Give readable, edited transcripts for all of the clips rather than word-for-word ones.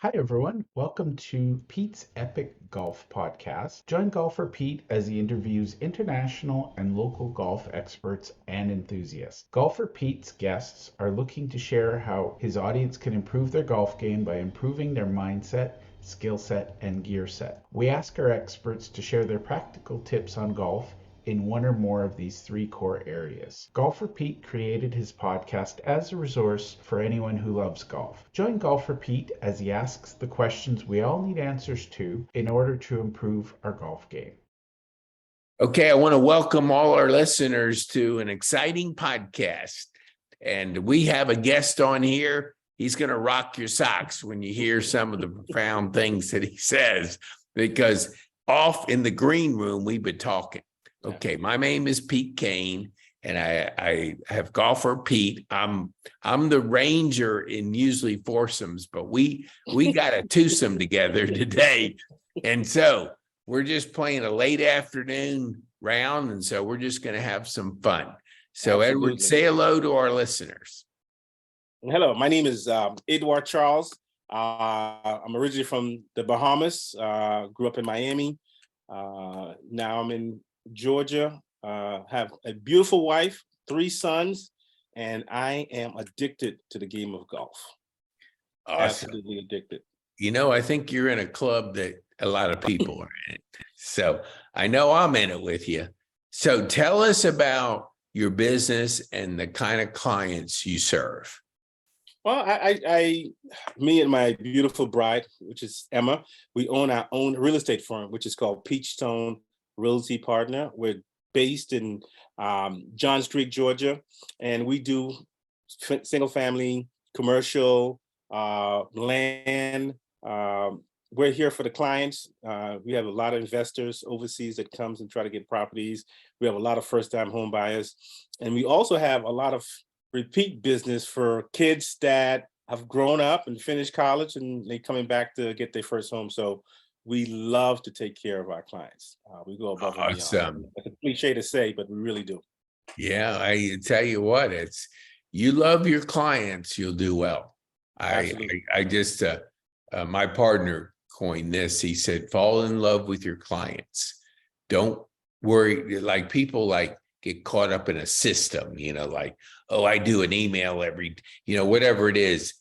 Hi, everyone. Welcome to Pete's Epic Golf Podcast. Join golfer Pete as he interviews international and local golf experts and enthusiasts. Golfer Pete's guests are looking to share how his audience can improve their golf game by improving their mindset, skill set, and gear set. We ask our experts to share their practical tips on golf in one or more of these three core areas. Golfer Pete created his podcast as a resource for anyone who loves golf. Join Golfer Pete as he asks the questions we all need answers to in order to improve our golf game. Okay, I want to welcome all our listeners to an exciting podcast. And we have a guest on here. He's going to rock your socks when you hear some of the profound things that he says, because off in the green room, we've been talking. Okay, my name is Pete Kane, and I have Golfer Pete. I'm the ranger in usually foursomes, but we got a twosome together today. And so we're just playing a late afternoon round, and so we're just going to have some fun. So Absolutely. Edward, say hello to our listeners. Hello, my name is Edouard Charles. I'm originally from the Bahamas, grew up in Miami. Now I'm in Georgia, have a beautiful wife, 3 sons, and I am addicted to the game of golf. Awesome. Absolutely addicted. You know, I think you're in a club that a lot of people are in. So I know I'm in it with you. So tell us about your business and the kind of clients you serve. Well, me and my beautiful bride, which is Emma, we own our own real estate firm, which is called Peachstone Realty Partner. We're based in John Street, Georgia, and we do single family, commercial, land. We're here for the clients. We have a lot of investors overseas that comes and try to get properties. We have a lot of first-time home buyers, and we also have a lot of repeat business for kids that have grown up and finished college and they coming back to get their first home. So we love to take care of our clients. We go above and beyond. It's a cliche to say, but we really do. Yeah, I tell you what, it's you love your clients, you'll do well. I just my partner coined this. He said, fall in love with your clients. Don't worry, like people get caught up in a system, like, oh, I do an email every, whatever it is.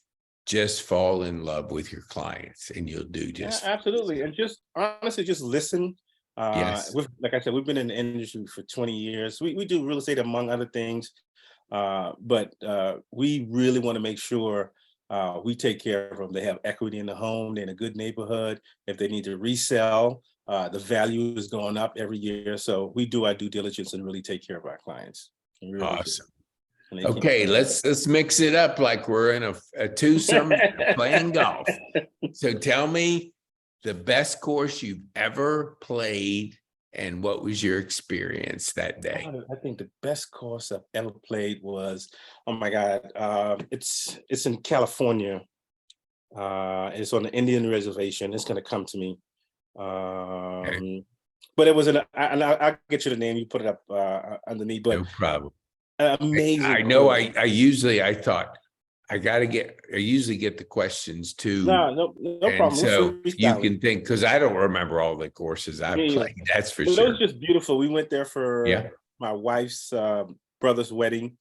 Just fall in love with your clients and you'll do just. Yeah, absolutely. And just honestly, just listen. Yes. Like I said, we've been in the industry for 20 years. We do real estate among other things, but we really want to make sure we take care of them. They have equity in the home. They're in a good neighborhood. If they need to resell, the value is going up every year. So we do our due diligence and really take care of our clients. Really awesome. Okay, let's mix it up like we're in a twosome playing golf. So tell me the best course you've ever played and what was your experience that day? I think the best course I've ever played was, oh my God, it's in California. It's on the Indian reservation. It's going to come to me. Okay. But it was I'll get you the name. You put it up underneath. But no problem. Amazing. I know. I usually get the questions too. No problem. So you can think, because I don't remember all the courses I've played. That's for sure. It was just beautiful. We went there for my wife's brother's wedding,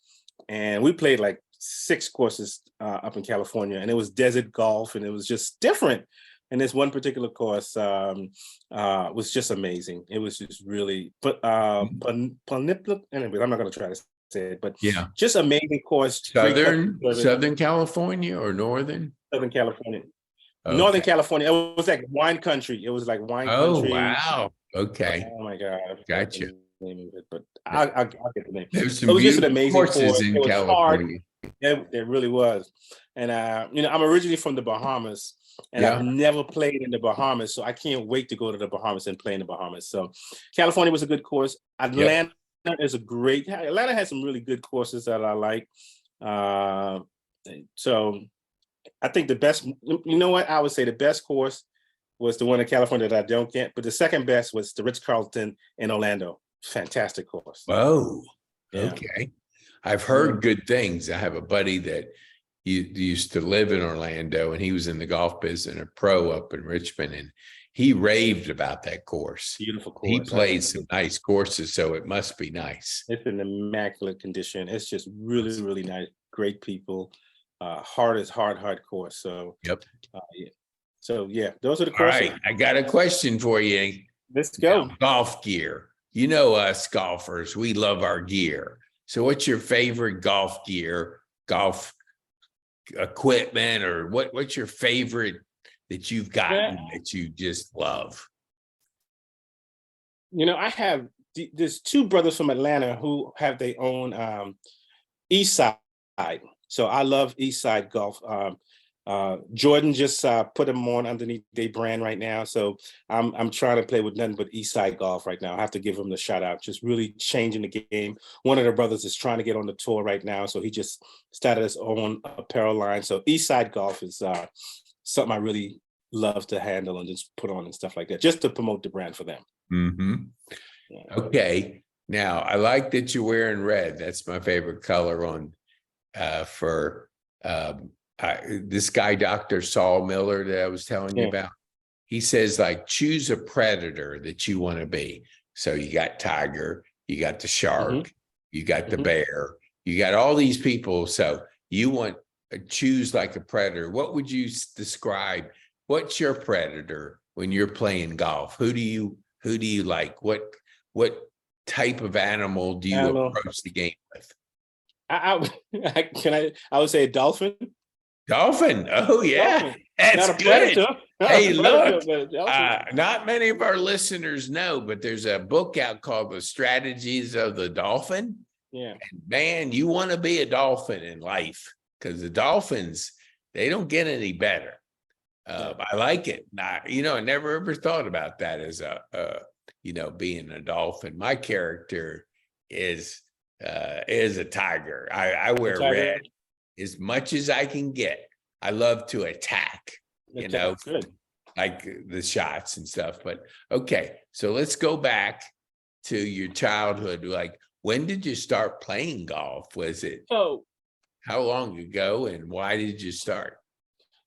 and we played like 6 courses up in California, and it was desert golf, and it was just different. And this one particular course was just amazing. It was just really, but anyway, I'm not going to try to say it, but just amazing course. Southern California or northern? Southern California. Okay. Northern California. It was like wine country. It was like wine country. Oh, wow. Okay. Oh my God. Gotcha. But I'll get the name. There's some it was just an amazing courses in California. It really was. And I'm originally from the Bahamas. And I've never played in the Bahamas, so I can't wait to go to the Bahamas and play in the Bahamas. So California was a good course. Atlanta is Atlanta has some really good courses that I like. So I think the best, I would say the best course was the one in California that I don't get, but the second best was the Ritz-Carlton in Orlando. Fantastic course. Oh, okay. I've heard good things. I have a buddy that used to live in Orlando, and he was in the golf business, a pro up in Richmond, and he raved about that course. Beautiful He course. plays some nice courses, so it must be nice. It's in immaculate condition. It's just really, really nice. Great people. Hard course. So Yep. yeah. So yeah, those are the All courses. right, I got a question for you. Let's go. Now, golf gear. You know us golfers, we love our gear. So what's your favorite golf gear, golf equipment, or what's your favorite that you've gotten that you just love? You know, I have there's two brothers from Atlanta who have their own East Side. So I love East Side golf. Jordan just put them on underneath their brand right now. So I'm trying to play with nothing but East Side golf right now. I have to give him the shout out, just really changing the game. One of the brothers is trying to get on the tour right now. So he just started his own apparel line. So East Side golf is something I really love to handle and just put on and stuff like that, just to promote the brand for them. Mm-hmm. Yeah. Okay. Now I like that you're wearing red. That's my favorite color on this guy, Dr. Saul Miller, that I was telling you about. He says, like, choose a predator that you want to be. So you got tiger, you got the shark, you got the bear, you got all these people. So you want to choose like a predator. What would you describe? What's your predator when you're playing golf? Who do you like? What type of animal do you approach the game with? I would say a dolphin. Dolphin. Oh yeah. Dolphin. That's not a good. predator. Hey, look, Predator, not many of our listeners know, but there's a book out called The Strategies of the Dolphin. Yeah. And man, you want to be a dolphin in life, because the dolphins, they don't get any better. I like it. I never ever thought about that as being a dolphin. My character is a tiger. I wear red as much as I can get. I love to attack, like the shots and stuff. But okay, so let's go back to your childhood. Like, when did you start playing golf? Was it how long ago, and why did you start?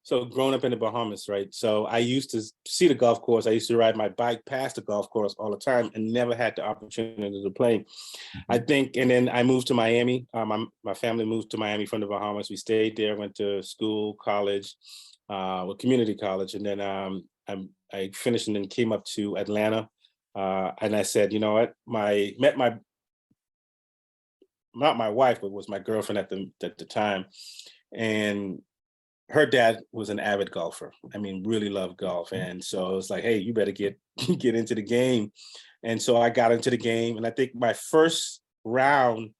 So growing up in the Bahamas, right? So I used to see the golf course. I used to ride my bike past the golf course all the time and never had the opportunity to play. I think, and then I moved to Miami. My family moved to Miami from the Bahamas. We stayed there, went to school, college, community college. And then I finished and then came up to Atlanta. And I said, you know what? Not my wife, but was my girlfriend at the time. And her dad was an avid golfer. I mean, really loved golf. And so it was like, hey, you better get into the game. And so I got into the game. And I think my first round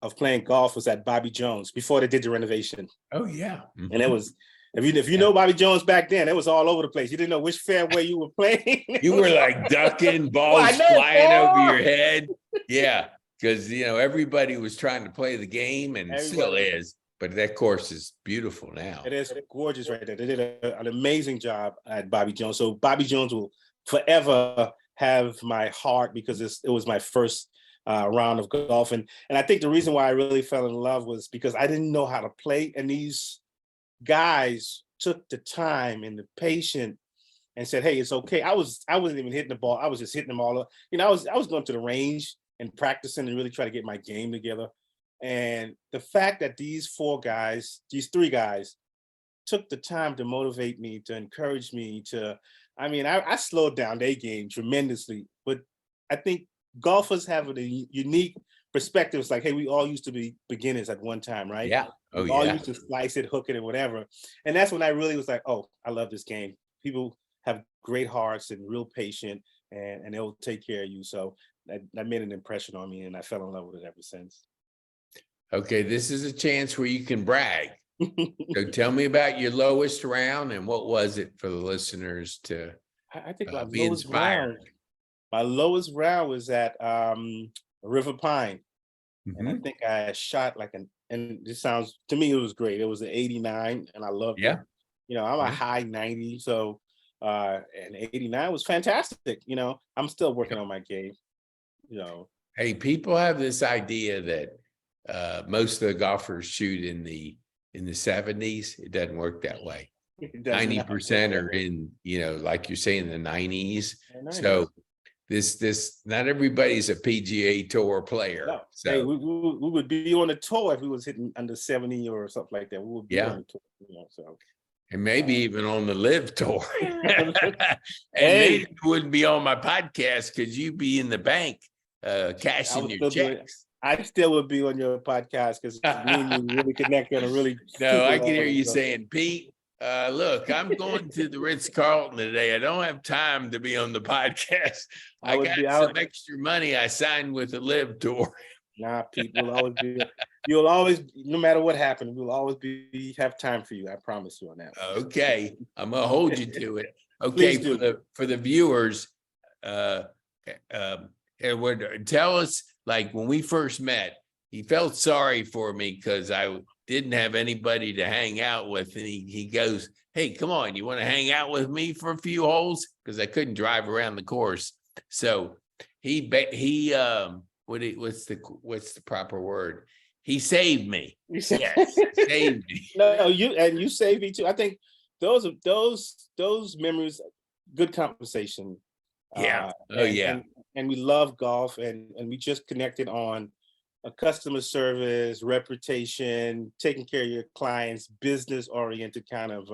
of playing golf was at Bobby Jones before they did the renovation. Oh, yeah. Mm-hmm. And it was, if you know Bobby Jones back then, it was all over the place. You didn't know which fairway you were playing. You were like ducking, balls flying over your head. Yeah, because, everybody was trying to play the game, and still is. But that course is beautiful now. It is gorgeous right there. They did an amazing job at Bobby Jones. So Bobby Jones will forever have my heart, because it was my first round of golf. And I think the reason why I really fell in love was because I didn't know how to play. And these guys took the time and the patience and said, hey, it's okay. I wasn't even hitting the ball. I was just hitting them all up. I was going to the range and practicing and really try to get my game together. And the fact that these three guys took the time to motivate me, to encourage me I slowed down their game tremendously. But I think golfers have a unique perspective. It's like, hey, we all used to be beginners at one time, right? Yeah. Oh, we all used to slice it, hook it, and whatever. And that's when I really was like, oh, I love this game. People have great hearts and real patient, and they'll take care of you. So that made an impression on me, and I fell in love with it ever since. Okay, this is a chance where you can brag. So tell me about your lowest round, and what was it for the listeners to I think be inspired? My lowest round was at River Pine. And I think I shot and this sounds, to me, it was great. It was an 89, and I loved it. I'm a high 90. So, and 89 was fantastic. I'm still working on my game, Hey, people have this idea that most of the golfers shoot in the in the 70s. It doesn't work that way. It does not. 90% are in, like you're saying, the 90s. Yeah, 90s. So this not everybody's a PGA Tour player. No. So Hey, we would be on the tour if we was hitting under 70 or something like that. We would be on the tour, so. And maybe even on the live tour. And Hey. maybe you wouldn't be on my podcast because you'd be in the bank cashing your checks. I still would be on your podcast because me and you really connect on a really. No, I can hear you saying, Pete, look, I'm going to the Ritz-Carlton today. I don't have time to be on the podcast. I got some extra money I signed with the live tour. Nah, Pete, you'll always, no matter what happens, we'll always have time for you. I promise you on that. Okay. I'm gonna hold you to it. Okay, for the viewers, Edward, tell us, like when we first met, he felt sorry for me because I didn't have anybody to hang out with. And he goes, hey, come on, you want to hang out with me for a few holes? Because I couldn't drive around the course. So what's the proper word? He saved me. Yes, saved me. No, you saved me too. I think those memories, good conversation. Yeah. And we love golf, and we just connected on a customer service, reputation, taking care of your clients, business oriented kind of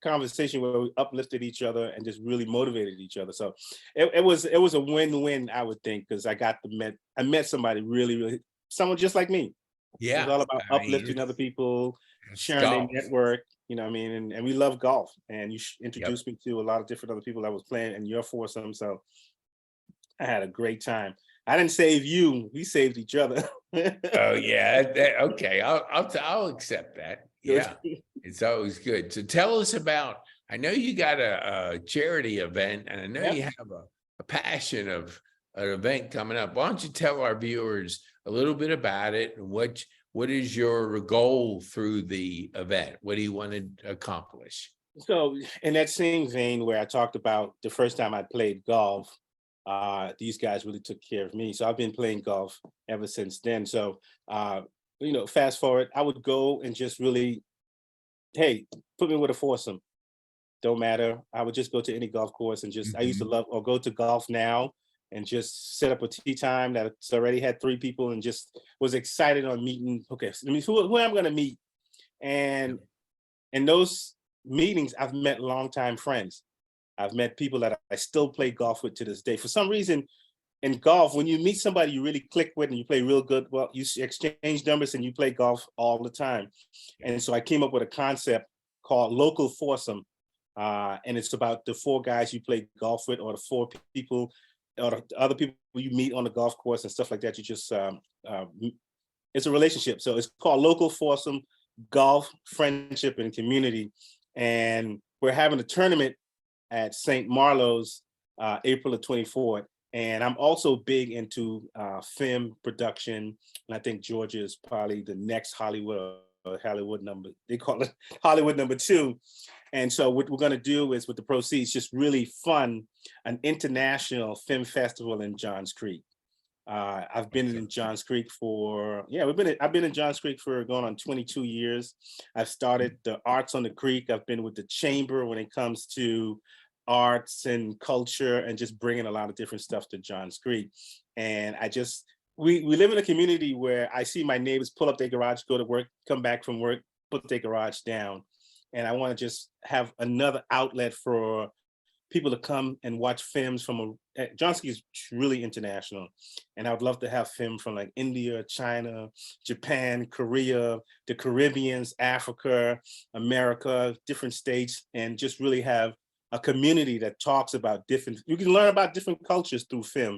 conversation where we uplifted each other and just really motivated each other. So it was a win-win, I would think, because I met somebody really, someone just like me. Yeah. It's all about uplifting other people, sharing their network, you know what I mean? And we love golf. And you introduced me to a lot of different other people that was playing in your foursome. So I had a great time. I didn't save you. We saved each other. Oh yeah. Okay. I'll accept that. Yeah. It's always good. So tell us about, I know you got a charity event, and I know you have a passion of an event coming up. Why don't you tell our viewers a little bit about it, and what is your goal through the event? What do you want to accomplish? So in that same vein where I talked about the first time I played golf, these guys really took care of me. So I've been playing golf ever since then. So, fast forward, I would go and just really, hey, put me with a foursome. Don't matter. I would just go to any golf course and just, I used to love, or go to Golf Now and just set up a tee time that's already had 3 people and just was excited on meeting. Okay, so who I'm going to meet. And in those meetings, I've met longtime friends. I've met people that I still play golf with to this day. For some reason, in golf, when you meet somebody you really click with and you play real good, well, you exchange numbers and you play golf all the time. And so I came up with a concept called local foursome. And it's about the 4 guys you play golf with, or the 4 people, or the other people you meet on the golf course and stuff like that. You just, it's a relationship. So it's called local foursome, golf, friendship, and community. And we're having a tournament at St. Marlowe's, April the 24th. And I'm also big into film production. And I think Georgia is probably the next Hollywood number. They call it Hollywood number 2. And so what we're going to do is, with the proceeds, just really fund an international film festival in Johns Creek. I've been in Johns Creek I've been in Johns Creek for going on 22 years. I've started the Arts on the Creek. I've been with the Chamber when it comes to arts and culture, and just bringing a lot of different stuff to Johns Creek. And we live in a community where I see my neighbors pull up their garage, go to work, come back from work, put their garage down. And I want to just have another outlet for people to come and watch films from Johns Creek is really international. And I would love to have film from like India, China, Japan, Korea, the Caribbeans, Africa, America, different states, and just really have a community that talks about you can learn about different cultures through film.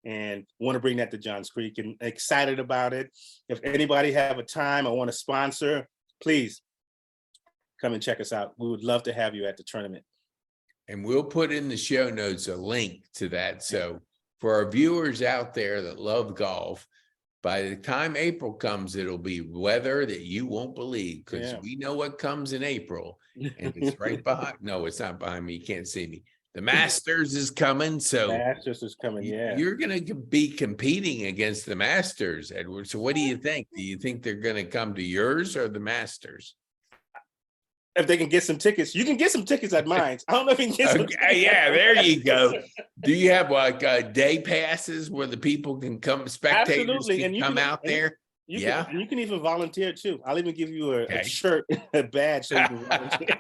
And want to bring that to Johns Creek, and excited about it. If anybody have a time or want to sponsor, please come and check us out. We would love to have you at the tournament. And we'll put in the show notes a link to that. So for our viewers out there that love golf, by the time April comes, it'll be weather that you won't believe, because we know what comes in April. And it's right behind. No, it's not behind me. You can't see me. the Masters is coming, so Masters is coming, yeah. you're going to be competing against the Masters, Edward. So what do you think? Do you think they're going to come to yours or the Masters? If they can get some tickets, you can get some tickets at mine. I don't know if you can get some Okay, yeah, there you go. Do you have like day passes where the people can come, spectators Absolutely, can and you come can, out there? Yeah. and you can even volunteer too. I'll even give you a Okay. shirt, a badge, so you can volunteer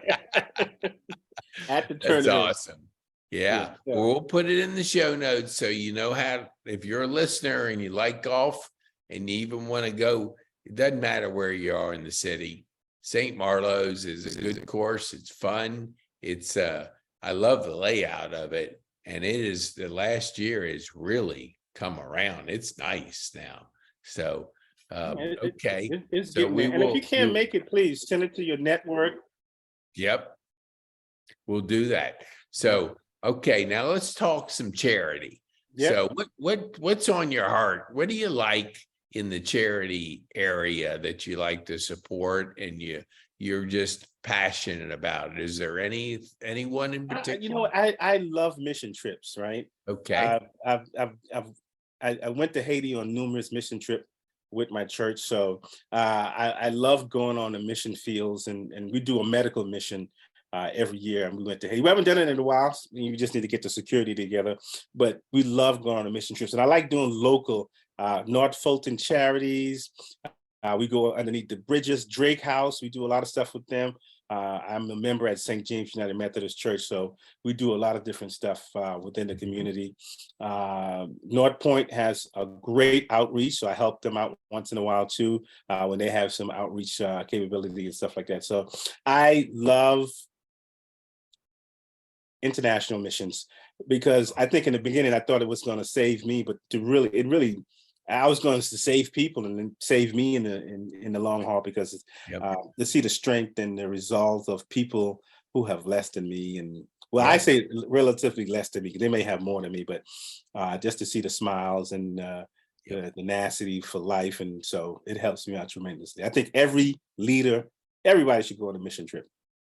at the That's tournament. awesome. Yeah. Yeah. Well, we'll put it in the show notes so you know how, if you're a listener and you like golf and you even want to go, it doesn't matter where you are in the city. St. Marlo's is a good course. It's fun. It's I love the layout of it. And it is, the last year has really come around. It's nice now. So okay. It's So getting there. And if you can't make it, please send it to your network. Yep. We'll do that. So okay, now let's talk some charity. Yep. So what's on your heart? What do you like in the charity area that you like to support and you're just passionate about it? Is there anyone in particular? You know, I love mission trips, right? Okay. I went to Haiti on numerous mission trips with my church. So I love going on the mission fields, and we do a medical mission every year. And we went to Haiti. We haven't done it in a while. You just need to get the security together, but we love going on the mission trips. And I like doing local North Fulton charities. We go underneath the bridges, Drake House. We do a lot of stuff with them. I'm a member at St. James United Methodist Church, so we do a lot of different stuff within the community. North Point has a great outreach, so I help them out once in a while too, when they have some outreach capability and stuff like that. So I love international missions, because I think in the beginning I thought it was going to save me, but I was going to save people and then save me in the long haul, because to see the strength and the resolve of people who have less than me, and I say relatively less than me, because they may have more than me, but just to see the smiles and the tenacity for life, and so it helps me out tremendously. I think every leader, everybody should go on a mission trip.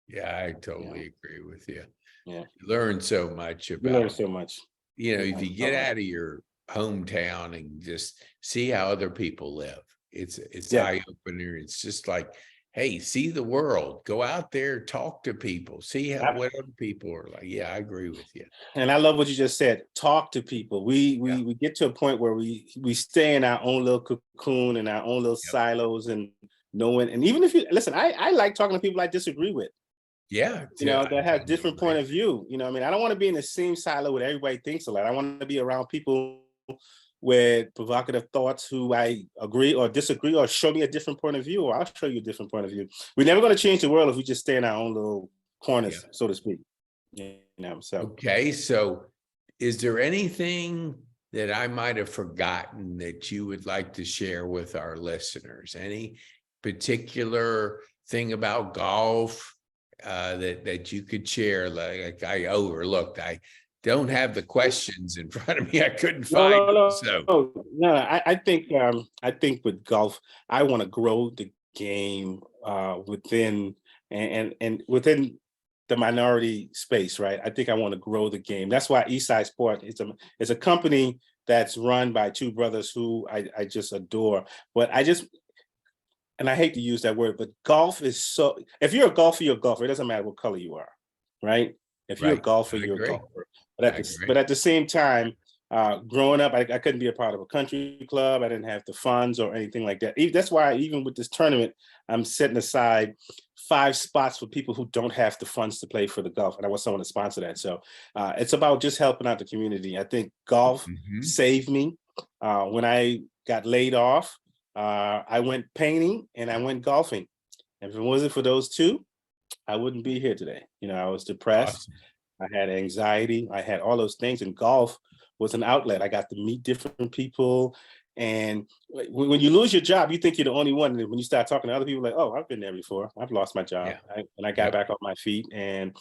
Yeah, I totally agree with you. Yeah, you learn so much about. You learn so much. If you get out of your hometown and just see how other people live, it's eye opener. It's just like, hey, see the world, go out there, talk to people, see what other people are like. Yeah, I agree with you. And I love what you just said. Talk to people. We get to a point where we stay in our own little cocoon and our own little silos, and knowing. And even if you listen, I like talking to people I disagree with. Yeah, that have different point of view. I mean, I don't want to be in the same silo where everybody thinks a lot. I want to be around people with provocative thoughts who I agree or disagree, or show me a different point of view, or I'll show you a different point of view. We're never going to change the world if we just stay in our own little corners, so to speak. So okay. So is there anything that I might have forgotten that you would like to share with our listeners? Any particular thing about golf that you could share, like I overlooked? I don't have the questions in front of me. I couldn't find them. I think with golf, I want to grow the game within and within the minority space, right? I think I want to grow the game. That's why Eastside Sport is a company that's run by two brothers who I just adore. But and I hate to use that word, but golf is so, if you're a golfer, you're a golfer. It doesn't matter what color you are, right? If you're a golfer, you're a golfer. But at the same time, growing up, I couldn't be a part of a country club. I didn't have the funds or anything like that. That's why even with this tournament, I'm setting aside 5 spots for people who don't have the funds to play for the golf. And I want someone to sponsor that. So it's about just helping out the community. I think golf saved me. When I got laid off, I went painting and I went golfing. And if it wasn't for those two, I wouldn't be here today. I was depressed. Awesome. I had anxiety. I had all those things, and golf was an outlet. I got to meet different people. And when you lose your job, you think you're the only one. And when you start talking to other people, like, oh, I've been there before. I've lost my job. And I got back on my feet, and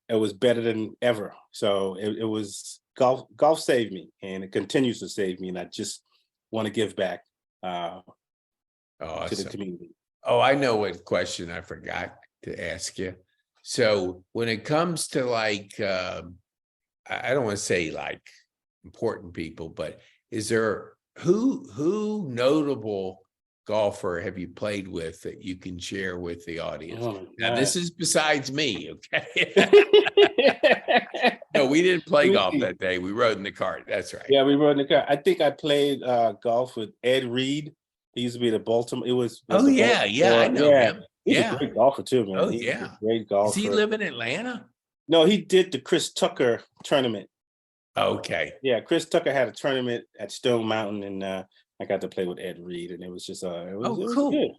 it was better than ever. So it was golf saved me, and it continues to save me. And I just want to give back to the community. Oh, I know what question I forgot to ask you. So when it comes to like I don't want to say like important people, but is there who notable golfer have you played with that you can share with the audience? Oh my Now, God. this is besides me, okay? Let No, we didn't play me golf see. that day. We rode in the cart. That's right. Yeah, we rode in the car. I think I played golf with Ed Reed. He used to be the Baltimore. It was Oh the yeah, yeah, I Baltimore. know Yeah, him. he's a Yeah. great golfer too, man. Oh He's yeah. a great Does he golfer. live in Atlanta? No, he did the Chris Tucker tournament. Okay. Yeah, Chris Tucker had a tournament at Stone Mountain, and I got to play with Ed Reed, and it was just it was Cool. good.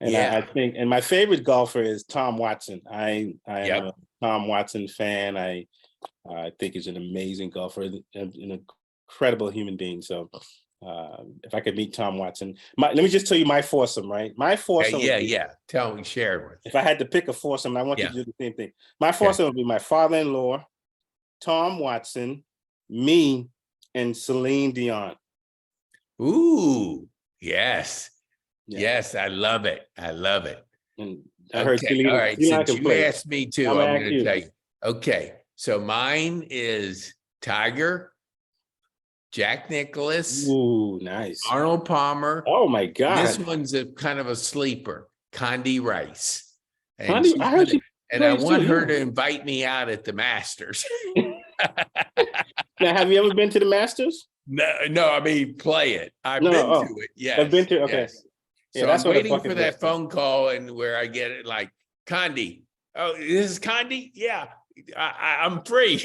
And Yeah. I think, and my favorite golfer is Tom Watson. I am Yep. a Tom Watson fan. I think he's an amazing golfer, an incredible human being. So if I could meet Tom Watson, let me just tell you my foursome, right? My foursome. Yeah, would be- yeah. Tell me, share it with. If I had to pick a foursome, I want you Yeah. to do the same thing. My foursome would be my father-in-law, Tom Watson, me, and Celine Dion. Ooh, yes. Yeah. Yes, I love it. I love it. And I heard Okay, Celine, all right. Celine Since can you play. asked me to, I'm I'm gonna going ask to you. tell you. Okay, so mine is Tiger, Jack Nicklaus, Ooh, nice. Arnold Palmer. Oh my And God. this one's a kind of a sleeper, Condi Rice. And, Condi, I heard she and I plays want too, her yeah. to invite me out at the Masters. Now, have you ever been to the Masters? No, I mean play it. I've No, been oh, to it. Yes. I've been to. Okay. yes. Yeah, So that's I'm what a waiting bucket for that list is. phone call and where I get it like Condi. Oh, this is Condi? Yeah, I'm free.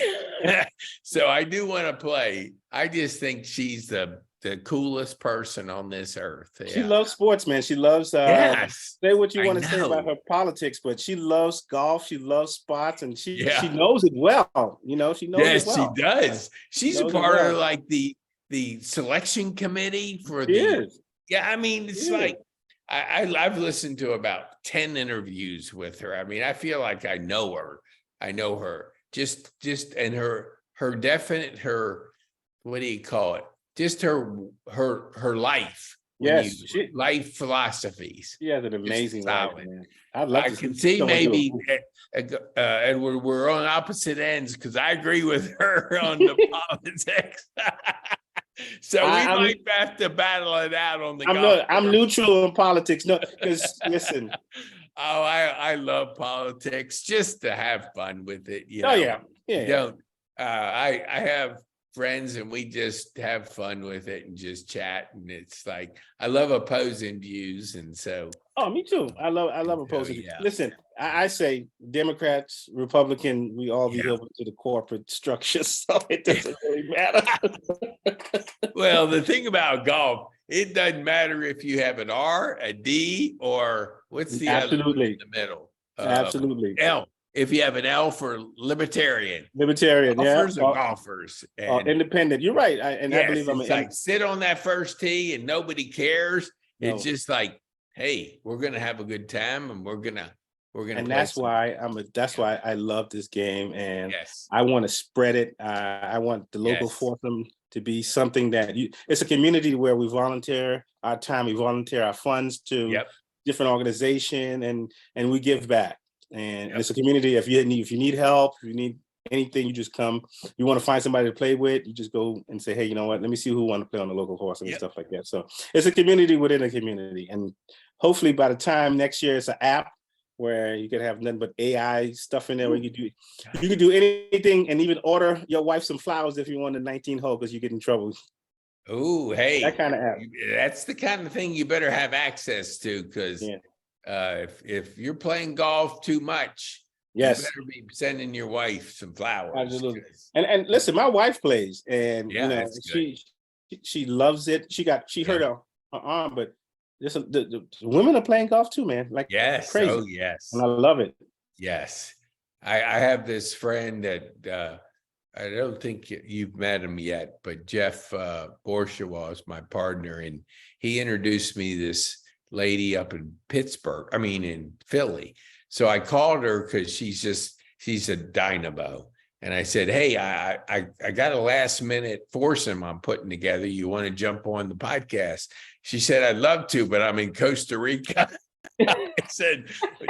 So I do want to play. I just think she's the coolest person on this earth. She Yeah. loves sports, man. She loves Yes. say what you I want to say about know. her politics, but she loves golf, she loves spots, and she Yeah. knows it well. You know, she knows Yes, it well. she does. She's a Knows it part well. of like the selection committee for She the is. yeah, I mean, it's She is. like I've listened to about 10 interviews with her. I mean, I feel like I know her. I know her. Just and her definite what do you call it? Just her life. when Yes, you- life philosophies. She has an amazing life, solid. man. I'd love I to can see someone do maybe, it. and we're on opposite ends because I agree with her on the politics. So we I'm- might have to battle it out on the I'm golf I'm course. neutral in politics. No, because listen. Oh, I love politics just to have fun with it. You Oh know? yeah, yeah. Don't I have friends and we just have fun with it and just chat, and it's like I love opposing views, and so Oh, me too. I love opposing. yeah. Listen, I say Democrats, Republican, we all be Yeah. open to the corporate structure, so it doesn't really matter. well, the thing about golf, it doesn't matter if you have an R, a D, or what's the other one Absolutely. in the middle? Absolutely. L. If you have an L for libertarian, Libertarian, golfers yeah. are golfers. And Independent. You're right. I yes, believe I'm it's like sit on that first tee and nobody cares. No. It's just like, hey, we're gonna have a good time and we're gonna and play that's some- why that's why I love this game, and yes. I want to spread it. I want the local Yes. foursome to be something that it's a community where we volunteer our time, we volunteer our funds to Yep. different organization, and we give back. And Yep. it's a community. If you need help, if you need anything, you just come. You want to find somebody to play with, you just go and say, hey, you know what? Let me see who want to play on the local course and Yep. stuff like that. So it's a community within a community, and hopefully by the time next year, it's an app where you can have nothing but AI stuff in there where you can do anything, and even order your wife some flowers if you want a 19 hole because you get in trouble. Oh, hey, That kind of app. that's the kind of thing you better have access to, because Yeah. if you're playing golf too much, Yes. you better be sending your wife some flowers. Absolutely. 'cause- And listen, my wife plays, and Yeah, that's she loves it. She hurt her arm, but the women are playing golf too, man. Like Yes. crazy. Oh, yes. And I love it. Yes. I have this friend that I don't think you've met him yet, but Jeff Bourgeois is my partner, and he introduced me this lady up in in Philly. So I called her because she's a dynamo. And I said, hey, I got a last minute foursome I'm putting together. You want to jump on the podcast? She said, I'd love to, but I'm in Costa Rica. I said,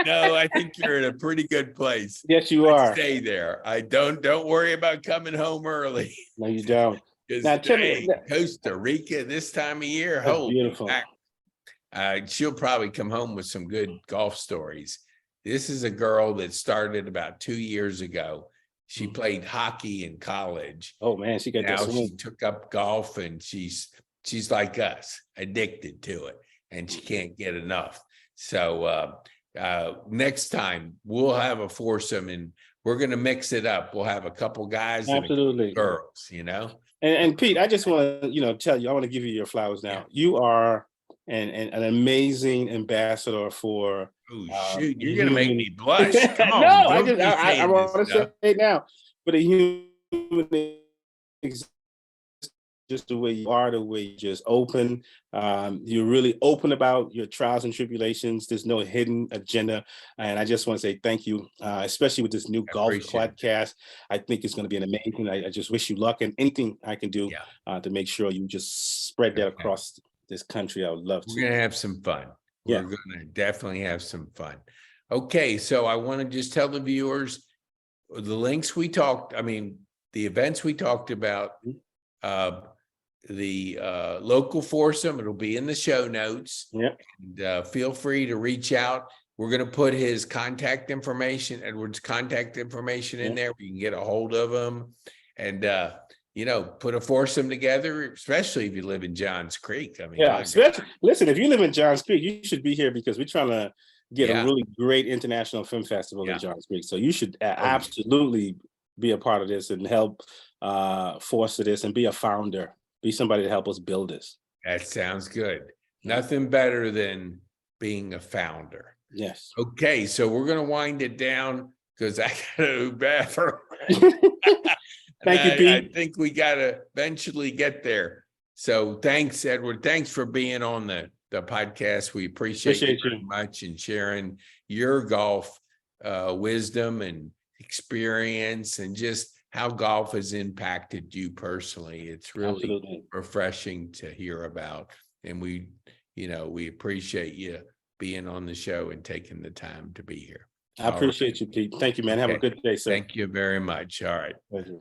no, I think you're in a pretty good place. Yes, you I'd are. stay there. I don't worry about coming home early. No, you don't. Because Now, tell me, hey, Costa Rica this time of year, that's holy beautiful. heck. She'll probably come home with some good golf stories. This is a girl that started about 2 years ago. She played hockey in college. Oh man, she got that Now she swing. took up golf, and she's like us, addicted to it, and she can't get enough. So next time we'll have a foursome, and we're going to mix it up. We'll have a couple guys and a couple Absolutely. girls, you know. And Pete, I just want to, tell you, I want to give you your flowers now. You are an amazing ambassador for. Oh shoot, you're gonna make me blush. Come on, No, I I want to say it now. But a human exists just the way you are, the way you're just open. You're really open about your trials and tribulations. There's no hidden agenda. And I just want to say thank you, especially with this new golf podcast. I think it's going to be an amazing. I just wish you luck, and anything I can do to make sure you just spread that across this country, I would love to. We're going to have some fun. We're going to definitely have some fun. Okay, so I want to just tell the viewers the links we talked, the events we talked about, the local foursome, it'll be in the show notes. And, feel free to reach out. We're going to put his contact information, Edward's contact information in there. You can get a hold of him and, put a foursome together, especially if you live in Johns Creek. Especially, listen, if you live in Johns Creek, you should be here because we're trying to get a really great international film festival in Johns Creek. So you should absolutely be a part of this and help foster this and be a founder. Be somebody to help us build this. That sounds good. Nothing better than being a founder. Yes. Okay, so we're going to wind it down because I got to do bathroom. Thank you, Pete. I think we got to eventually get there. So thanks, Edward. Thanks for being on the podcast. We appreciate you very much and sharing your golf wisdom and experience and just how golf has impacted you personally. It's really refreshing to hear about. And we appreciate you being on the show and taking the time to be here. I appreciate you, Pete. Thank you, man. Have a good day, sir. Thank you very much. All right. Pleasure.